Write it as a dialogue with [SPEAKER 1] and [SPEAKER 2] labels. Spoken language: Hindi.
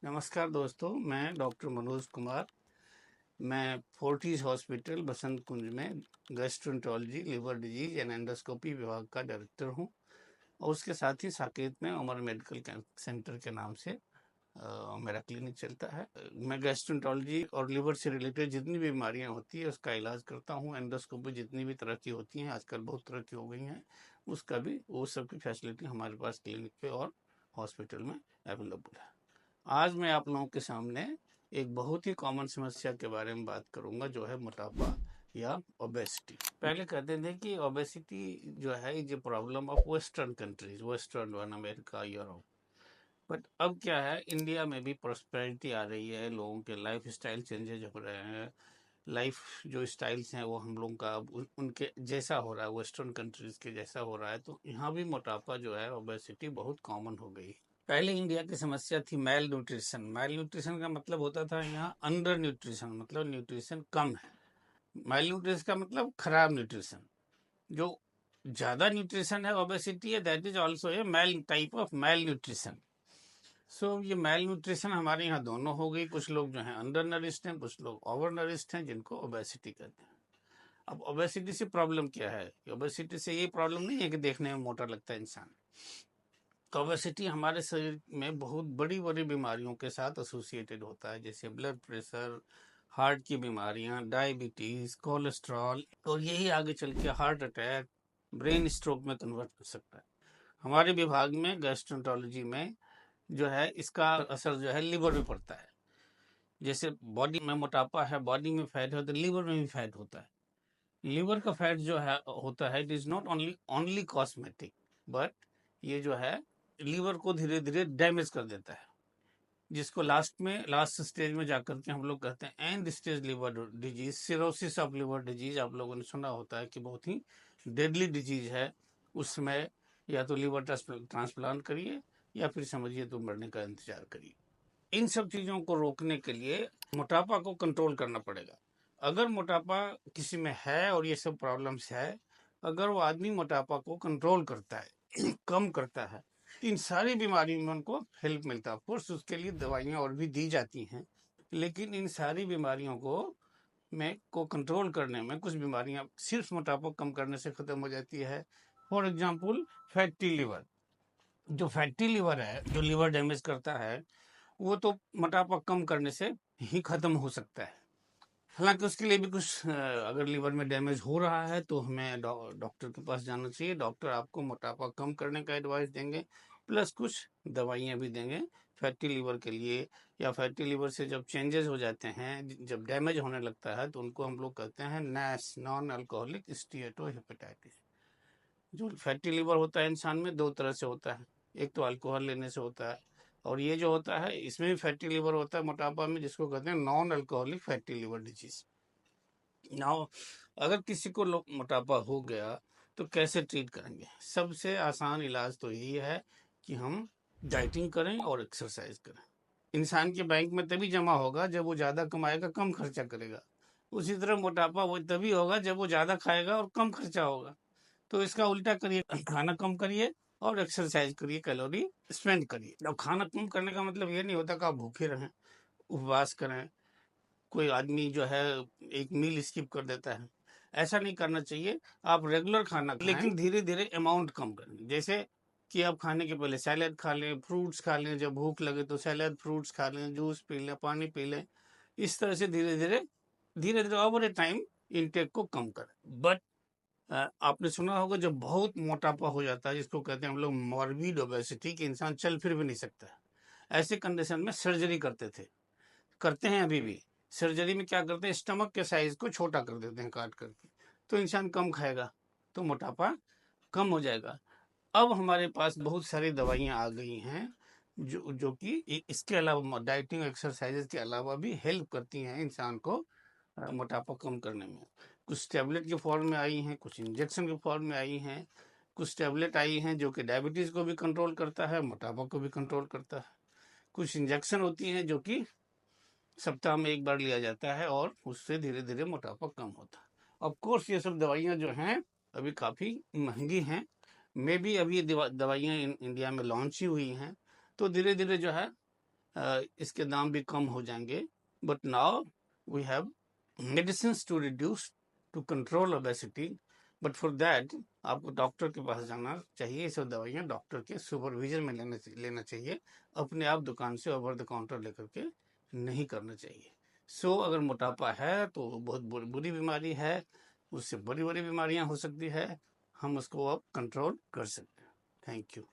[SPEAKER 1] नमस्कार दोस्तों, मैं डॉक्टर मनोज कुमार। मैं फोर्टिस हॉस्पिटल बसंत कुंज में gastroenterology, liver disease and endoscopy विभाग का डायरेक्टर हूं और उसके साथ ही साकेत में अमर मेडिकल सेंटर के नाम से मेरा क्लिनिक चलता है। मैं गैस्ट्रोएंटरोलॉजी और लिवर से रिलेटेड जितनी भी बीमारियां होती है उसका इलाज करता हूं। एंडोस्कोपी जितनी भी तरह की होती हैं, आजकल बहुत तरह की हो गई हैं, उसका भी वो सब की फैसिलिटी हमारे पास क्लिनिक पे और हॉस्पिटल में अवेलेबल है। आज मैं आप लोगों के सामने एक बहुत ही कॉमन समस्या के बारे में बात करूंगा, जो है मोटापा या ओबेसिटी। पहले कहते थे कि ओबेसिटी जो है ये problem of western countries, western one, America, Europe. But अब क्या है, इंडिया में भी प्रॉस्पेरिटी आ रही है, लोगों के लाइफ स्टाइल चेंजेज हो रहे हैं। लाइफ जो स्टाइल्स हैं वो हम लोगों का अब उनके जैसा हो रहा है, वेस्टर्न कंट्रीज के जैसा हो रहा है, तो यहाँ भी मोटापा जो है, ओबेसिटी बहुत कॉमन हो गई। पहले इंडिया की समस्या थी मेल न्यूट्रिशन। मेल न्यूट्रिशन का मतलब होता था यहाँ अंडर न्यूट्रिशन, मतलब न्यूट्रिशन कम है। मेल न्यूट्रिशन का मतलब खराब न्यूट्रिशन। जो ज्यादा न्यूट्रिशन है, ओबेसिटी है, that is also a mal type of malnutrition. So ये मेल न्यूट्रिशन हमारे यहाँ दोनों हो गई। कुछ लोग जो हैं अंडर नरिश्ड हैं, कुछ लोग ओवर नरिश्ड हैं, जिनको ओबेसिटी कहते हैं। अब ओबेसिटी से प्रॉब्लम क्या है? ओबेसिटी से ये प्रॉब्लम नहीं है कि देखने में मोटा लगता है इंसान। ओबेसिटी हमारे शरीर में बहुत बड़ी बड़ी बीमारियों के साथ एसोसिएटेड होता है, जैसे ब्लड प्रेशर, हार्ट की बीमारियां, डायबिटीज, कोलेस्ट्रॉल, और यही आगे चल के हार्ट अटैक, ब्रेन स्ट्रोक में कन्वर्ट कर सकता है। हमारे विभाग में गैस्ट्रोएंटरोलॉजी में जो है इसका असर जो है लिवर में पड़ता है। जैसे बॉडी में मोटापा है, बॉडी में फैट है, तो लिवर में भी फैट होता है। लिवर का फैट जो है होता है, it is not only only cosmetic, but ये जो है लीवर को धीरे धीरे डैमेज कर देता है, जिसको लास्ट स्टेज में जाकर के हम लोग कहते हैं and stage liver disease, cirrhosis of liver disease. आप लोगों ने सुना होता है कि बहुत ही डेडली डिजीज है। उसमें या तो लिवर ट्रांसप्लांट करिए या फिर समझिए तो मरने का इंतजार करिए। इन सब चीजों को रोकने के लिए मोटापा को कंट्रोल करना पड़ेगा। अगर मोटापा किसी में है और ये सब प्रॉब्लम्स है, अगर वो आदमी मोटापा को कंट्रोल करता है कम करता है, तो इन सारी बीमारियों में उनको हेल्प मिलता है। ऑफकोर्स उसके लिए दवाइयाँ और भी दी जाती हैं, लेकिन इन सारी बीमारियों को कंट्रोल करने में कुछ बीमारियां सिर्फ मोटापा कम करने से खत्म हो जाती है। For example fatty liver. जो फैटी लिवर है, जो लिवर डैमेज करता है, वो तो मोटापा कम करने से ही खत्म हो सकता है। हालांकि उसके लिए भी कुछ अगर लिवर में डैमेज हो रहा है तो हमें डॉक्टर के पास जाना चाहिए। डॉक्टर आपको मोटापा कम करने का एडवाइस देंगे, प्लस कुछ दवाइयाँ भी देंगे फैटी लिवर के लिए। या फैटी लिवर से जब चेंजेस हो जाते हैं, जब डैमेज होने लगता है, तो उनको हम लोग कहते हैं नैश, नॉन अल्कोहलिक स्टीएटोहेपेटाइटिस। जो फैटी लिवर होता है इंसान में दो तरह से होता है, एक तो अल्कोहल लेने से होता है, और ये जो होता है इसमें भी फैटी लिवर होता है मोटापा में, जिसको कहते हैं non alcoholic fatty liver disease. Now अगर किसी को मोटापा हो गया तो कैसे ट्रीट करेंगे? सबसे आसान इलाज तो यही है कि हम डाइटिंग करें और एक्सरसाइज करें। इंसान के बैंक में तभी जमा होगा जब वो ज्यादा कमाएगा, कम खर्चा करेगा। उसी तरह मोटापा वो तभी होगा जब वो ज्यादा खाएगा और कम खर्चा होगा। तो इसका उल्टा करिए, खाना कम करिए और एक्सरसाइज करिए, कैलोरी स्पेंड करिए। अब खाना कम करने का मतलब ये नहीं होता कि आप भूखे रहें, उपवास करें। कोई आदमी जो है एक मील स्किप कर देता है, ऐसा नहीं करना चाहिए। आप रेगुलर खाना खाएं, लेकिन धीरे धीरे अमाउंट कम करें। जैसे कि आप खाने के पहले सैलेड खा लें, फ्रूट्स खा लें, जब भूख लगे तो सैलेड फ्रूट्स खा लें, जूस पी लें, पानी पी लें। इस तरह से धीरे धीरे ओवर ए टाइम इनटेक को कम करें। बट आपने सुना होगा जब बहुत मोटापा हो जाता है, जिसको कहते हैं हम लोग मॉर्बिड ओबेसिटी, कि इंसान चल फिर भी नहीं सकता है, ऐसे कंडीशन में सर्जरी करते थे, करते हैं अभी भी। सर्जरी में क्या करते हैं, स्टमक के साइज को छोटा कर देते हैं काट करके, तो इंसान कम खाएगा, तो मोटापा कम हो जाएगा। अब हमारे पास बहुत सारी दवाइयाँ आ गई हैं जो कि इसके अलावा डाइटिंग एक्सरसाइजेज के अलावा भी हेल्प करती हैं इंसान को मोटापा कम करने में। कुछ टैबलेट के फॉर्म में आई हैं, कुछ इंजेक्शन के फॉर्म में आई हैं। कुछ टैबलेट आई हैं जो कि डायबिटीज़ को भी कंट्रोल करता है, मोटापा को भी कंट्रोल करता है। कुछ इंजेक्शन होती हैं जो कि सप्ताह में एक बार लिया जाता है और उससे धीरे धीरे मोटापा कम होता है। ऑफ कोर्स ये सब दवाइयाँ जो हैं अभी काफ़ी महंगी हैं। मे भी अभी ये दवाइयाँ इंडिया में लॉन्च ही हुई हैं, तो धीरे धीरे जो है इसके दाम भी कम हो जाएंगे। But now we have medicines to reduce to control obesity, but for that आपको डॉक्टर के पास जाना चाहिए। ये सब दवाइयाँ डॉक्टर के सुपरविजन में लेना चाहिए, अपने आप दुकान से ओवर द काउंटर लेकर के नहीं करना चाहिए। सो अगर मोटापा है तो बहुत बुरी बीमारी है, उससे बड़ी बड़ी बीमारियां हो सकती है, हम उसको अब कंट्रोल कर सकते हैं। Thank you.